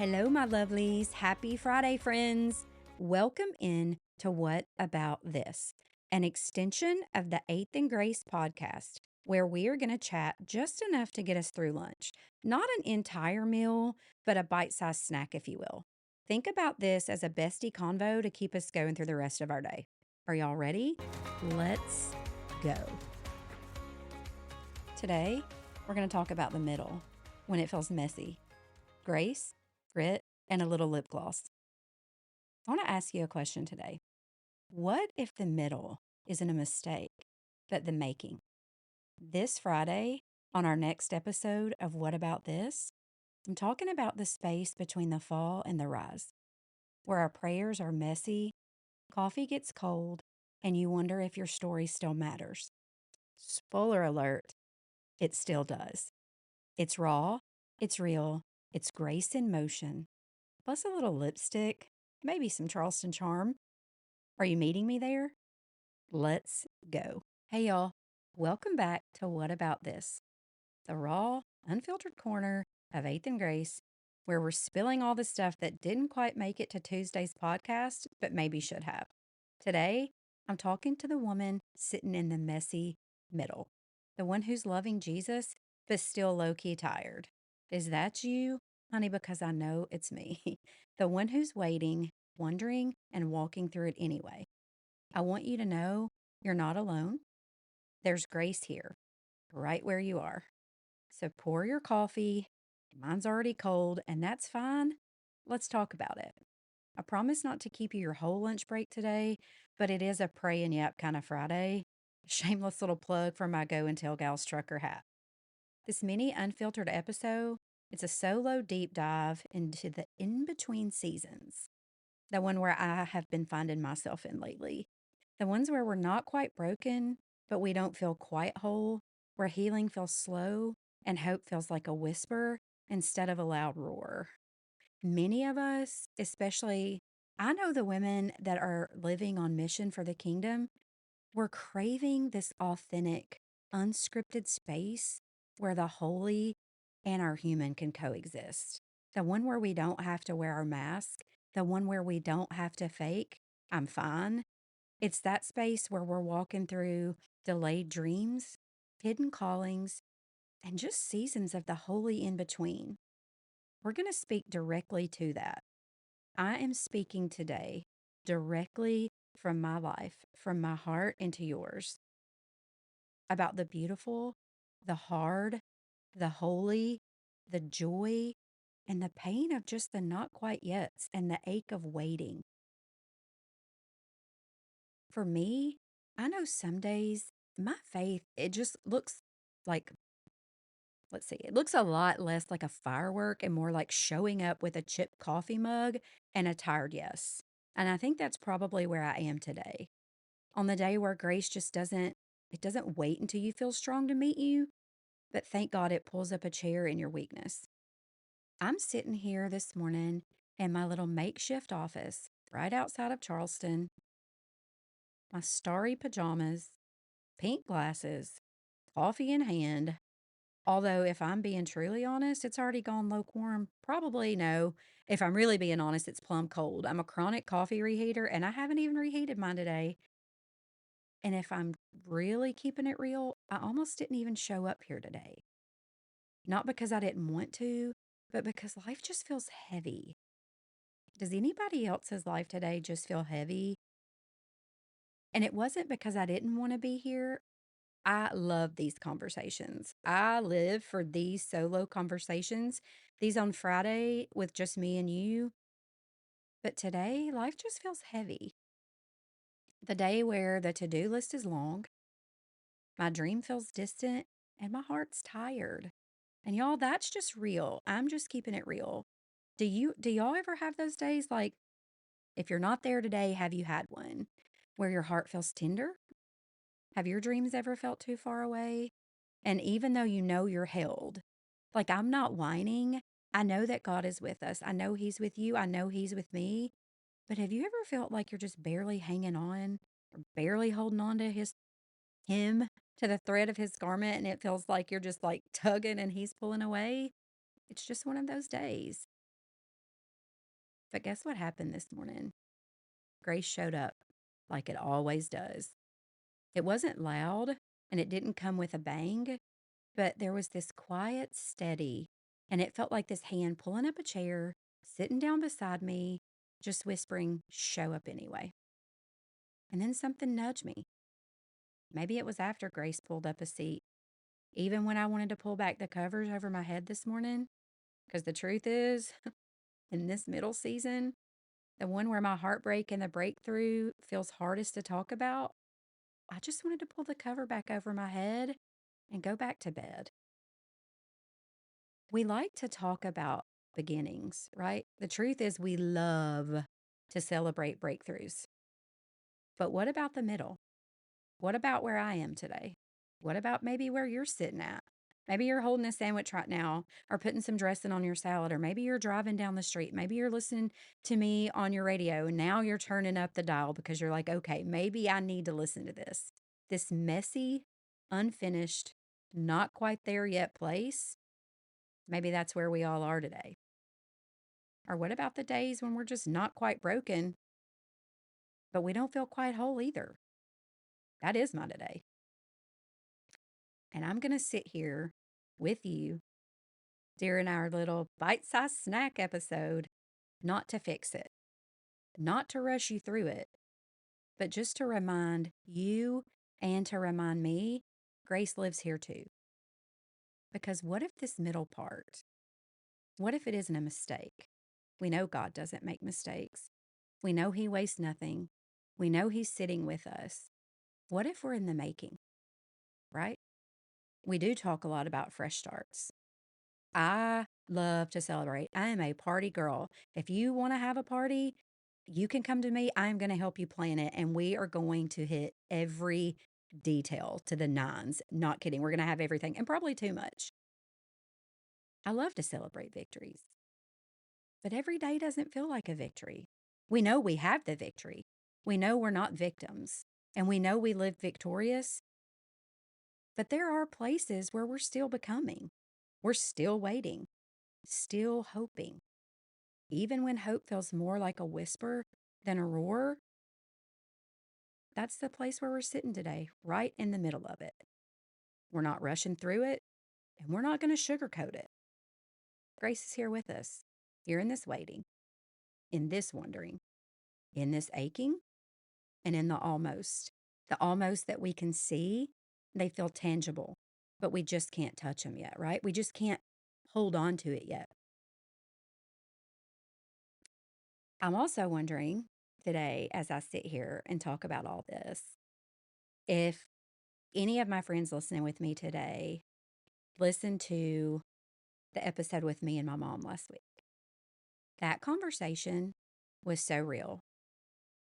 Hello, my lovelies. Happy Friday, friends. Welcome in to What About This, an extension of the Eighth and Grace podcast, where we are going to chat just enough to get us through lunch. Not an entire meal, but a bite sized snack, if you will. Think about this as a bestie convo to keep us going through the rest of our day. Are y'all ready? Let's go. Today, we're going to talk about the middle when it feels messy. Grace, grit, and a little lip gloss. I want to ask you a question today. What if the middle isn't a mistake, but the making? This Friday, on our next episode of What About This, I'm talking about the space between the fall and the rise, where our prayers are messy, coffee gets cold, and you wonder if your story still matters. Spoiler alert, it still does. It's raw, it's real, it's grace in motion, plus a little lipstick, maybe some Charleston charm. Are you meeting me there? Let's go. Hey, y'all. Welcome back to What About This? The raw, unfiltered corner of Eighth and Grace, where we're spilling all the stuff that didn't quite make it to Tuesday's podcast, but maybe should have. Today, I'm talking to the woman sitting in the messy middle, the one who's loving Jesus, but still low key tired. Is that you, honey? Because I know it's me. The one who's waiting, wondering, and walking through it anyway. I want you to know you're not alone. There's grace here, right where you are. So pour your coffee. Mine's already cold, and that's fine. Let's talk about it. I promise not to keep you your whole lunch break today, but it is a pray and yap kind of Friday. Shameless little plug for my Go and Tell Gals trucker hat. This mini unfiltered episode, it's a solo deep dive into the in between seasons, the one where I have been finding myself in lately. The ones where we're not quite broken, but we don't feel quite whole, where healing feels slow and hope feels like a whisper instead of a loud roar. Many of us, especially I know the women that are living on mission for the kingdom, we're craving this authentic, unscripted space where the holy and our human can coexist. The one where we don't have to wear our mask, the one where we don't have to fake, I'm fine. It's that space where we're walking through delayed dreams, hidden callings, and just seasons of the holy in between. We're going to speak directly to that. I am speaking today directly from my life, from my heart into yours, about the beautiful, the hard, the holy, the joy, and the pain of just the not quite yets and the ache of waiting. For me, I know some days my faith, it just looks like, let's see, it looks a lot less like a firework and more like showing up with a chipped coffee mug and a tired yes. And I think that's probably where I am today. On the day where grace just it doesn't wait until you feel strong to meet you, but thank God it pulls up a chair in your weakness. I'm sitting here this morning in my little makeshift office right outside of Charleston, my starry pajamas, pink glasses, coffee in hand. Although, if I'm being truly honest, it's already gone lukewarm. Probably no. If I'm really being honest, it's plumb cold. I'm a chronic coffee reheater and I haven't even reheated mine today. And if I'm really keeping it real, I almost didn't even show up here today. Not because I didn't want to, but because life just feels heavy. Does anybody else's life today just feel heavy? And it wasn't because I didn't want to be here. I love these conversations. I live for these solo conversations, these on Friday with just me and you. But today, life just feels heavy. The day where the to do list is long, my dream feels distant, and my heart's tired. And y'all, that's just real. I'm just keeping it real. Do y'all ever have those days like if you're not there today, have you had one where your heart feels tender? Have your dreams ever felt too far away? And even though you know you're held, like I'm not whining. I know that God is with us. I know He's with you. I know He's with me. But have you ever felt like you're just barely hanging on or barely holding on to Him, to the thread of His garment, and it feels like you're just like tugging and He's pulling away? It's just one of those days. But guess what happened this morning? Grace showed up like it always does. It wasn't loud and it didn't come with a bang, but there was this quiet, steady, and it felt like this hand pulling up a chair, sitting down beside me, just whispering, show up anyway. And then something nudged me. Maybe it was after Grace pulled up a seat, even when I wanted to pull back the covers over my head this morning. Because the truth is, in this middle season, the one where my heartbreak and the breakthrough feels hardest to talk about, I just wanted to pull the cover back over my head and go back to bed. We like to talk about beginnings, right? The truth is, we love to celebrate breakthroughs. But what about the middle? What about where I am today? What about maybe where you're sitting at? Maybe you're holding a sandwich right now or putting some dressing on your salad, or maybe you're driving down the street. Maybe you're listening to me on your radio. And now you're turning up the dial because you're like, okay, maybe I need to listen to this. This messy, unfinished, not quite there yet place. Maybe that's where we all are today. Or what about the days when we're just not quite broken, but we don't feel quite whole either? That is my today. And I'm going to sit here with you during our little bite sized snack episode, not to fix it, not to rush you through it, but just to remind you and to remind me Grace lives here too. Because what if this middle part, what if it isn't a mistake? We know God doesn't make mistakes. We know He wastes nothing. We know He's sitting with us. What if we're in the making, right? We do talk a lot about fresh starts. I love to celebrate. I am a party girl. If you want to have a party, you can come to me. I'm going to help you plan it. And we are going to hit every detail to the nines. Not kidding. We're going to have everything and probably too much. I love to celebrate victories, but every day doesn't feel like a victory. We know we have the victory. We know we're not victims and we know we live victorious, but there are places where we're still becoming. We're still waiting, still hoping. Even when hope feels more like a whisper than a roar, that's the place where we're sitting today, right in the middle of it. We're not rushing through it, and we're not going to sugarcoat it. Grace is here with us, here in this waiting, in this wondering, in this aching, and in the almost. The almost that we can see, they feel tangible, but we just can't touch them yet, right? We just can't hold on to it yet. I'm also wondering today, as I sit here and talk about all this, if any of my friends listening with me today listen to the episode with me and my mom last week. That conversation was so real.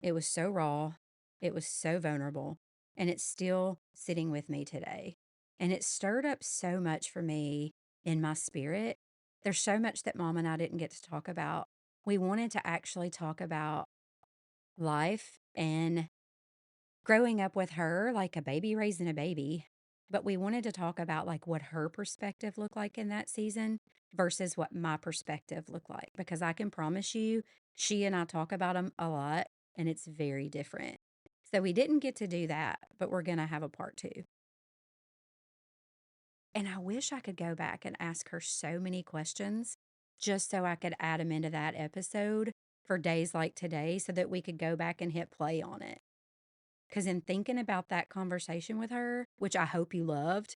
It was so raw. It was so vulnerable. And it's still sitting with me today. And it stirred up so much for me in my spirit. There's so much that mom and I didn't get to talk about. We wanted to actually talk about life and growing up with her like a baby raising a baby, but we wanted to talk about like what her perspective looked like in that season versus what my perspective looked like, because I can promise you she and I talk about them a lot and it's very different. So we didn't get to do that, but we're going to have a part two. And I wish I could go back and ask her so many questions just so I could add them into that episode for days like today so that we could go back and hit play on it. Because in thinking about that conversation with her, which I hope you loved,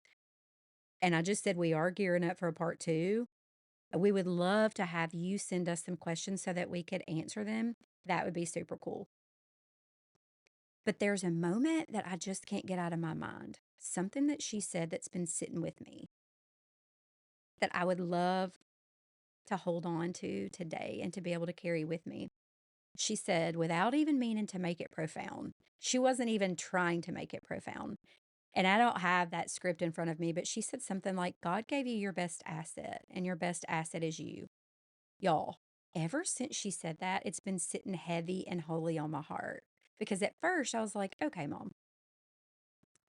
and I just said we are gearing up for a part two, we would love to have you send us some questions so that we could answer them. That would be super cool. But there's a moment that I just can't get out of my mind. Something that she said that's been sitting with me that I would love to hold on to today and to be able to carry with me. She said, without even meaning to make it profound, she wasn't even trying to make it profound. And I don't have that script in front of me, but she said something like, God gave you your best asset, and your best asset is you. Y'all, ever since she said that, it's been sitting heavy and holy on my heart. Because at first I was like, okay, mom,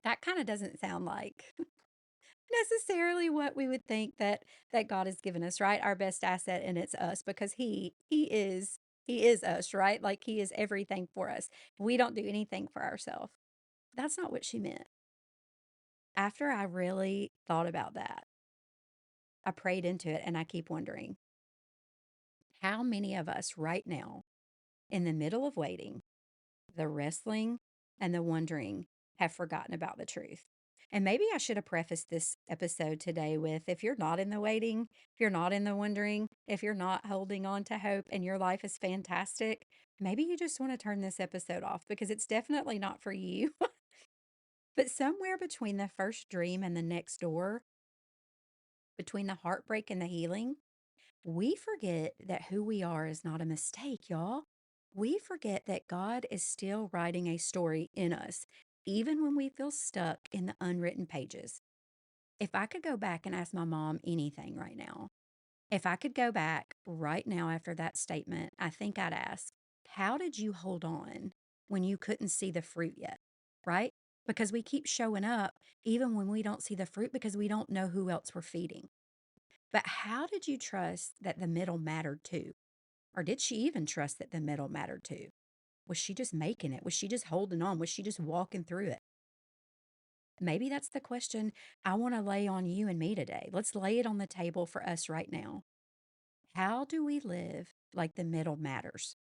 that kind of doesn't sound like necessarily what we would think that God has given us, right? Our best asset, and it's us, because he is He is us, right? Like he is everything for us. We don't do anything for ourselves. That's not what she meant. After I really thought about that, I prayed into it and I keep wondering how many of us right now, in the middle of waiting, the wrestling, and the wondering, have forgotten about the truth. And maybe I should have prefaced this episode today with if you're not in the waiting, if you're not in the wondering, if you're not holding on to hope and your life is fantastic, maybe you just want to turn this episode off because it's definitely not for you. But somewhere between the first dream and the next door, between the heartbreak and the healing, we forget that who we are is not a mistake, y'all. We forget that God is still writing a story in us, even when we feel stuck in the unwritten pages. If I could go back and ask my mom anything right now, if I could go back right now after that statement, I think I'd ask, how did you hold on when you couldn't see the fruit yet? Right? Because we keep showing up even when we don't see the fruit because we don't know who else we're feeding. But how did you trust that the middle mattered too? Or did she even trust that the middle mattered too? Was she just making it? Was she just holding on? Was she just walking through it? Maybe that's the question I want to lay on you and me today. Let's lay it on the table for us right now. How do we live like the middle matters?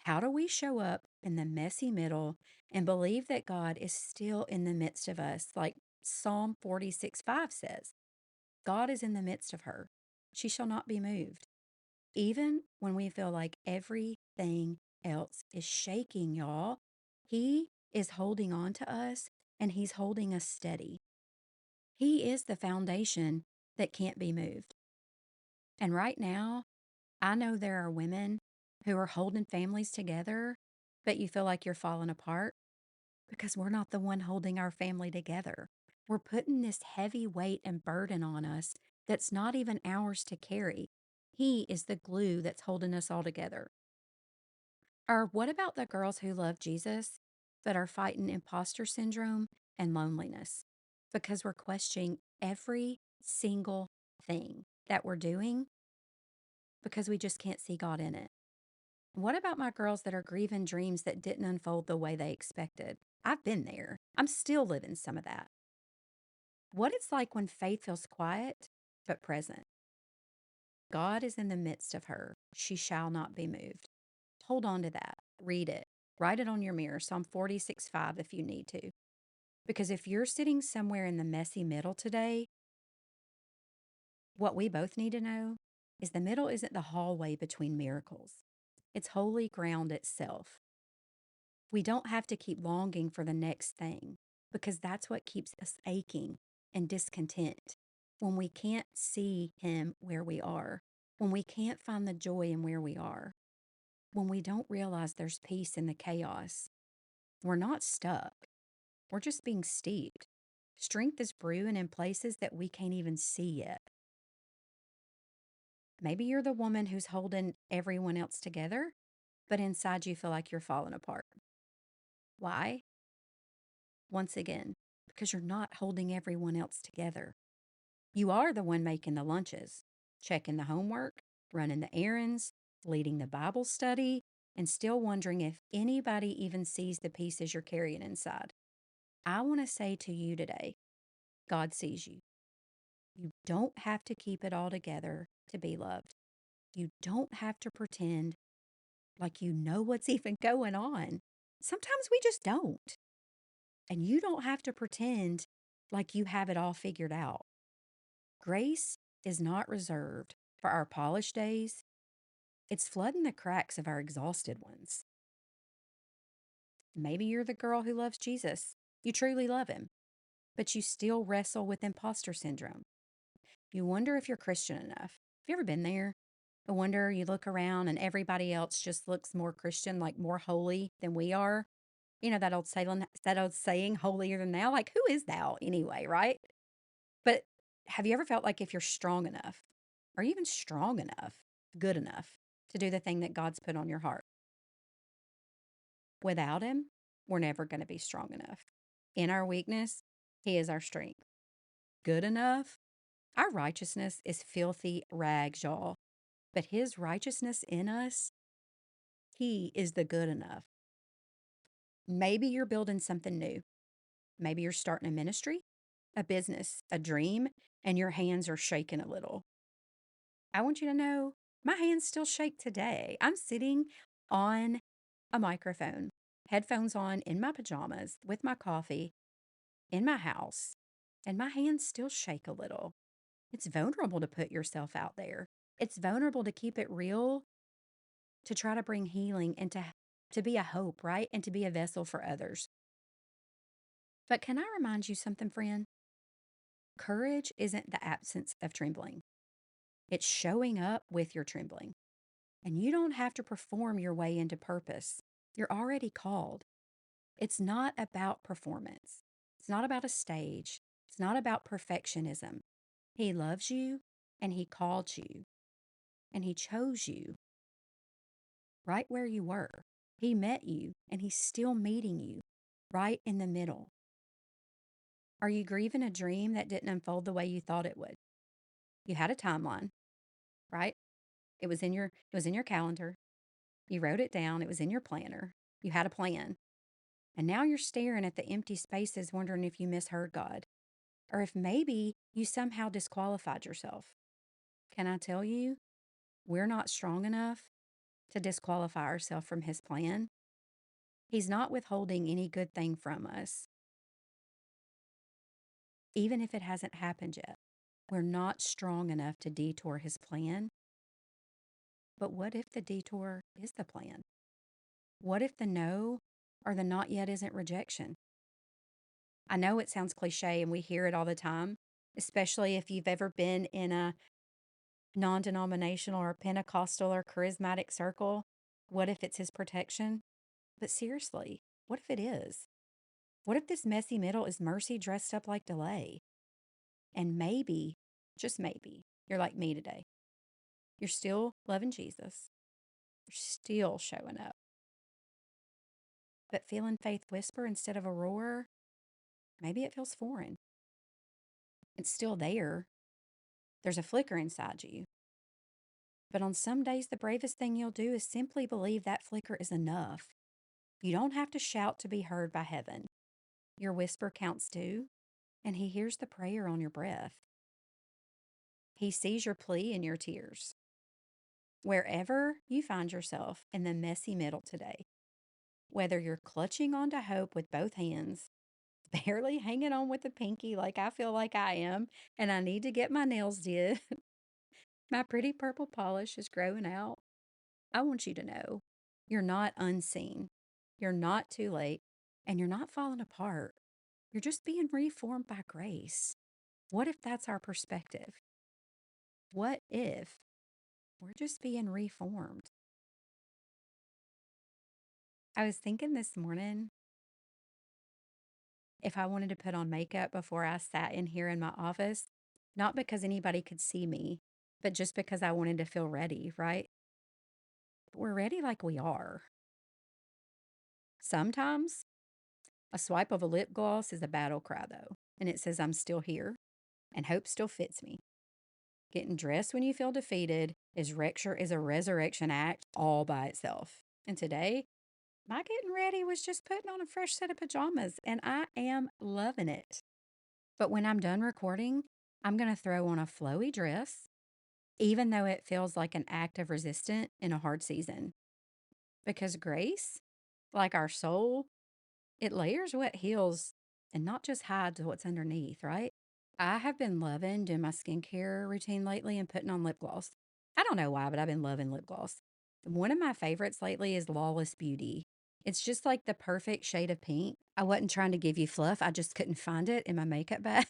How do we show up in the messy middle and believe that God is still in the midst of us, like Psalm 46:5 says? God is in the midst of her. She shall not be moved. Even when we feel like everything else is shaking, y'all, He is holding on to us and He's holding us steady. He is the foundation that can't be moved. And right now, I know there are women who are holding families together, but you feel like you're falling apart because we're not the one holding our family together. We're putting this heavy weight and burden on us that's not even ours to carry. He is the glue that's holding us all together. Or what about the girls who love Jesus but are fighting imposter syndrome and loneliness because we're questioning every single thing that we're doing because we just can't see God in it? What about my girls that are grieving dreams that didn't unfold the way they expected? I've been there. I'm still living some of that. What it's like when faith feels quiet but present. God is in the midst of her. She shall not be moved. Hold on to that. Read it. Write it on your mirror, Psalm 46:5 if you need to. Because if you're sitting somewhere in the messy middle today, what we both need to know is the middle isn't the hallway between miracles. It's holy ground itself. We don't have to keep longing for the next thing because that's what keeps us aching and discontent. When we can't see Him where we are, when we can't find the joy in where we are, when we don't realize there's peace in the chaos, we're not stuck. We're just being steeped. Strength is brewing in places that we can't even see yet. Maybe you're the woman who's holding everyone else together, but inside you feel like you're falling apart. Why? Once again, because you're not holding everyone else together. You are the one making the lunches, checking the homework, running the errands, leading the Bible study, and still wondering if anybody even sees the pieces you're carrying inside. I want to say to you today, God sees you. You don't have to keep it all together to be loved. You don't have to pretend like you know what's even going on. Sometimes we just don't. And you don't have to pretend like you have it all figured out. Grace is not reserved for our polished days, it's flooding the cracks of our exhausted ones. Maybe you're the girl who loves Jesus. You truly love him, but you still wrestle with imposter syndrome. You wonder if you're Christian enough. Have you ever been there? I wonder, you look around and everybody else just looks more Christian, like more holy than we are. You know that old saying, holier than thou? Like, who is thou anyway, right? But have you ever felt like if you're strong enough, or even strong enough, good enough to do the thing that God's put on your heart? Without Him, we're never going to be strong enough. In our weakness, He is our strength. Good enough? Our righteousness is filthy rags, y'all. But His righteousness in us, He is the good enough. Maybe you're building something new. Maybe you're starting a ministry, a business, a dream, and your hands are shaking a little. I want you to know my hands still shake today. I'm sitting on a microphone, headphones on, in my pajamas with my coffee in my house, and my hands still shake a little. It's vulnerable to put yourself out there. It's vulnerable to keep it real, to try to bring healing and to be a hope, right? And to be a vessel for others. But can I remind you something, friend? Courage isn't the absence of trembling. It's showing up with your trembling. And you don't have to perform your way into purpose. You're already called. It's not about performance. It's not about a stage. It's not about perfectionism. He loves you and he called you and he chose you right where you were. He met you and he's still meeting you right in the middle. Are you grieving a dream that didn't unfold the way you thought it would? You had a timeline, right? It was in your calendar. You wrote it down. It was in your planner. You had a plan. And now you're staring at the empty spaces wondering if you misheard God or if maybe you somehow disqualified yourself. Can I tell you, we're not strong enough to disqualify ourselves from his plan. He's not withholding any good thing from us, even if it hasn't happened yet. We're not strong enough to detour his plan. But what if the detour is the plan? What if the no or the not yet isn't rejection? I know it sounds cliche and we hear it all the time, especially if you've ever been in a non denominational or Pentecostal or charismatic circle. What if it's his protection? But seriously, what if it is? What if this messy middle is mercy dressed up like delay? And maybe, just maybe, you're like me today. You're still loving Jesus. You're still showing up. But feeling faith whisper instead of a roar, maybe it feels foreign. It's still there. There's a flicker inside you. But on some days, the bravest thing you'll do is simply believe that flicker is enough. You don't have to shout to be heard by heaven. Your whisper counts too, and he hears the prayer on your breath. He sees your plea and your tears. Wherever you find yourself in the messy middle today, whether you're clutching onto hope with both hands, barely hanging on with the pinky like I feel like I am, and I need to get my nails did, my pretty purple polish is growing out. I want you to know you're not unseen, you're not too late, and you're not falling apart. You're just being reformed by grace. What if that's our perspective? What if we're just being reformed? I was thinking this morning if I wanted to put on makeup before I sat in here in my office, not because anybody could see me, but just because I wanted to feel ready, right? But we're ready like we are. Sometimes a swipe of a lip gloss is a battle cry, though, and it says, I'm still here and hope still fits me. Getting dressed when you feel defeated is a resurrection act all by itself. And today, my getting ready was just putting on a fresh set of pajamas, and I am loving it. But when I'm done recording, I'm going to throw on a flowy dress, even though it feels like an act of resistance in a hard season. Because grace, like our soul, it layers what heals and not just hides what's underneath, right? I have been loving doing my skincare routine lately and putting on lip gloss. I don't know why, but I've been loving lip gloss. One of my favorites lately is Lawless Beauty. It's just like the perfect shade of pink. I wasn't trying to give you fluff. I just couldn't find it in my makeup bag.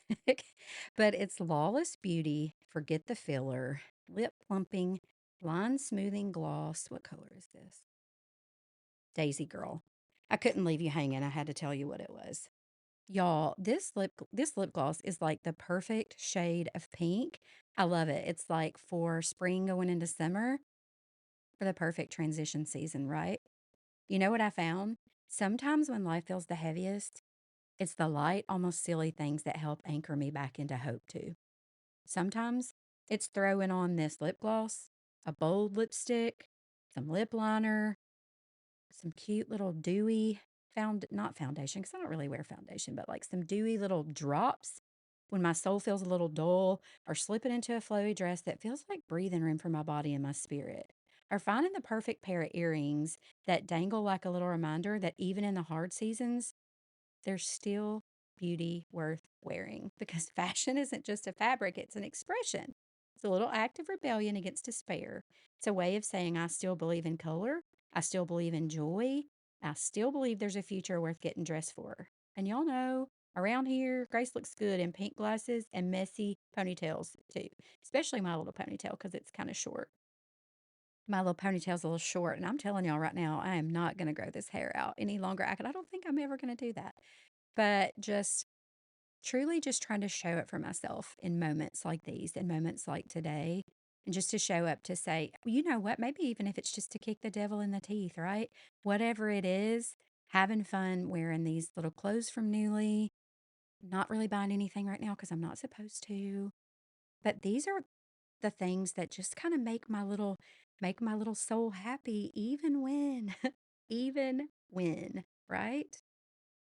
But it's Lawless Beauty, Forget the Filler, Lip Plumping, Line Smoothing Gloss. What color is this? Daisy Girl. I couldn't leave you hanging. I had to tell you what it was. Y'all, this lip gloss is like the perfect shade of pink. I love it. It's like for spring going into summer, for the perfect transition season, right? You know what I found? Sometimes when life feels the heaviest, it's the light, almost silly things that help anchor me back into hope too. Sometimes it's throwing on this lip gloss, a bold lipstick, some lip liner, some cute little dewy not foundation, because I don't really wear foundation, but like some dewy little drops when my soul feels a little dull, or slipping into a flowy dress that feels like breathing room for my body and my spirit, or finding the perfect pair of earrings that dangle like a little reminder that even in the hard seasons, there's still beauty worth wearing, because fashion isn't just a fabric, it's an expression. It's a little act of rebellion against despair. It's a way of saying, I still believe in color. I still believe in joy. I still believe there's a future worth getting dressed for. And y'all know, around here, Grace looks good in pink glasses and messy ponytails too, especially my little ponytail because it's kind of short. My little ponytail's a little short, and I'm telling y'all right now, I am not going to grow this hair out any longer. I don't think I'm ever going to do that. But just truly just trying to show up for myself in moments like these, in moments like today, and just to show up to say, "Well, you know what, maybe even if it's just to kick the devil in the teeth, right? Whatever it is, having fun wearing these little clothes from Newly, not really buying anything right now because I'm not supposed to. But these are the things that just kind of make my little soul happy, even when, even when, right?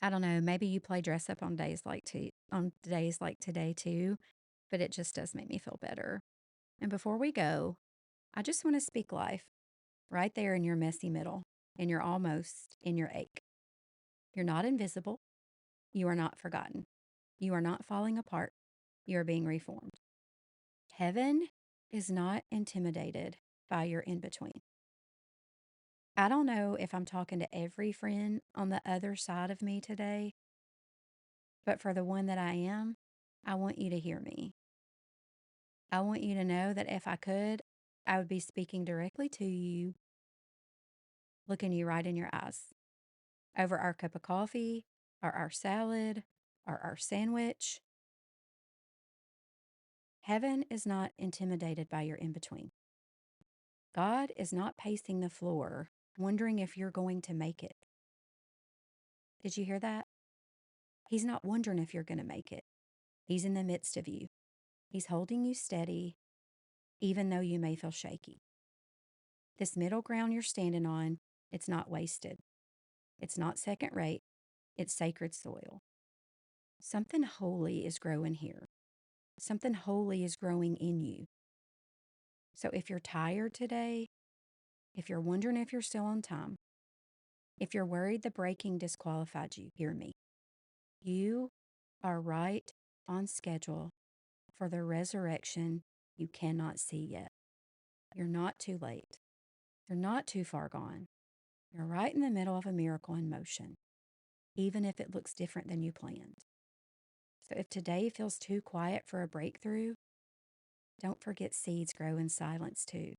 I don't know, maybe you play dress up on days like today too, but it just does make me feel better. And before we go, I just want to speak life right there in your messy middle, in your almost, in your ache. You're not invisible. You are not forgotten. You are not falling apart. You are being reformed. Heaven is not intimidated by your in between. I don't know if I'm talking to every friend on the other side of me today, but for the one that I am, I want you to hear me. I want you to know that if I could, I would be speaking directly to you, looking you right in your eyes over our cup of coffee, or our salad, or our sandwich. Heaven is not intimidated by your in between. God is not pacing the floor, wondering if you're going to make it. Did you hear that? He's not wondering if you're going to make it. He's in the midst of you. He's holding you steady, even though you may feel shaky. This middle ground you're standing on, it's not wasted. It's not second rate. It's sacred soil. Something holy is growing here. Something holy is growing in you. So if you're tired today, if you're wondering if you're still on time, if you're worried the breaking disqualified you, hear me. You are right on schedule for the resurrection you cannot see yet. You're not too late. You're not too far gone. You're right in the middle of a miracle in motion, even if it looks different than you planned. So if today feels too quiet for a breakthrough, don't forget seeds grow in silence too.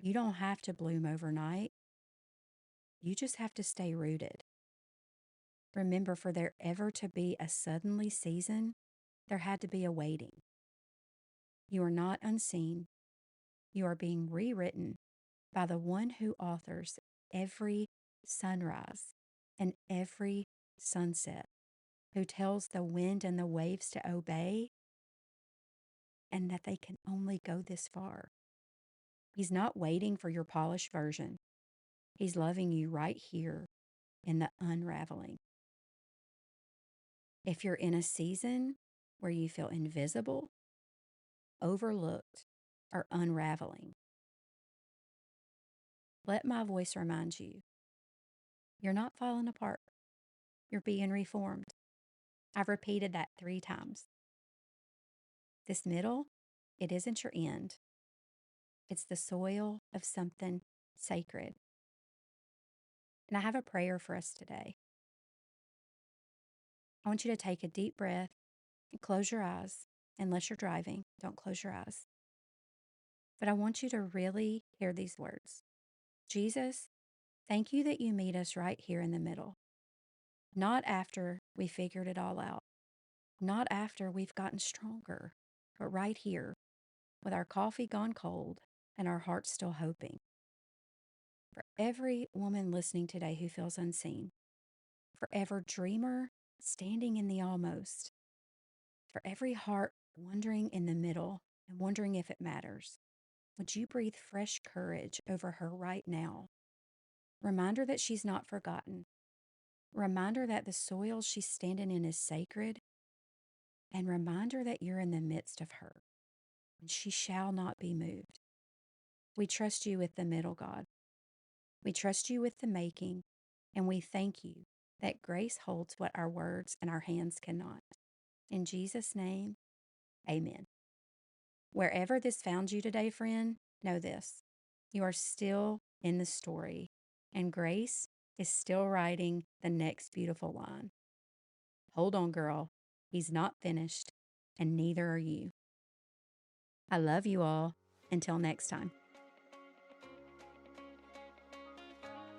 You don't have to bloom overnight. You just have to stay rooted. Remember, for there ever to be a suddenly season, there had to be a waiting. You are not unseen. You are being rewritten by the one who authors every sunrise and every sunset, who tells the wind and the waves to obey and that they can only go this far. He's not waiting for your polished version. He's loving you right here in the unraveling. If you're in a season where you feel invisible, overlooked, or unraveling, let my voice remind you you're not falling apart. You're being reformed. I've repeated that 3 times. This middle, it isn't your end. It's the soil of something sacred. And I have a prayer for us today. I want you to take a deep breath and close your eyes. Unless you're driving, don't close your eyes. But I want you to really hear these words. Jesus, thank you that you meet us right here in the middle. Not after we figured it all out, not after we've gotten stronger, but right here with our coffee gone cold and our hearts still hoping. For every woman listening today who feels unseen, for every dreamer standing in the almost, for every heart wondering in the middle and wondering if it matters, would you breathe fresh courage over her right now? Remind her that she's not forgotten. Remind her that the soil she's standing in is sacred. And remind her that you're in the midst of her, and she shall not be moved. We trust you with the middle, God. We trust you with the making, and we thank you that grace holds what our words and our hands cannot. In Jesus' name, amen. Wherever this found you today, friend, know this: you are still in the story, and grace is still writing the next beautiful line. Hold on, girl. He's not finished, and neither are you. I love you all. Until next time.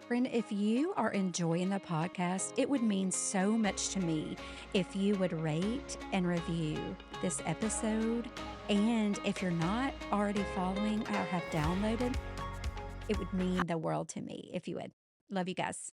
Friend, if you are enjoying the podcast, it would mean so much to me if you would rate and review this episode. And if you're not already following or have downloaded, it would mean the world to me if you would. Love you guys.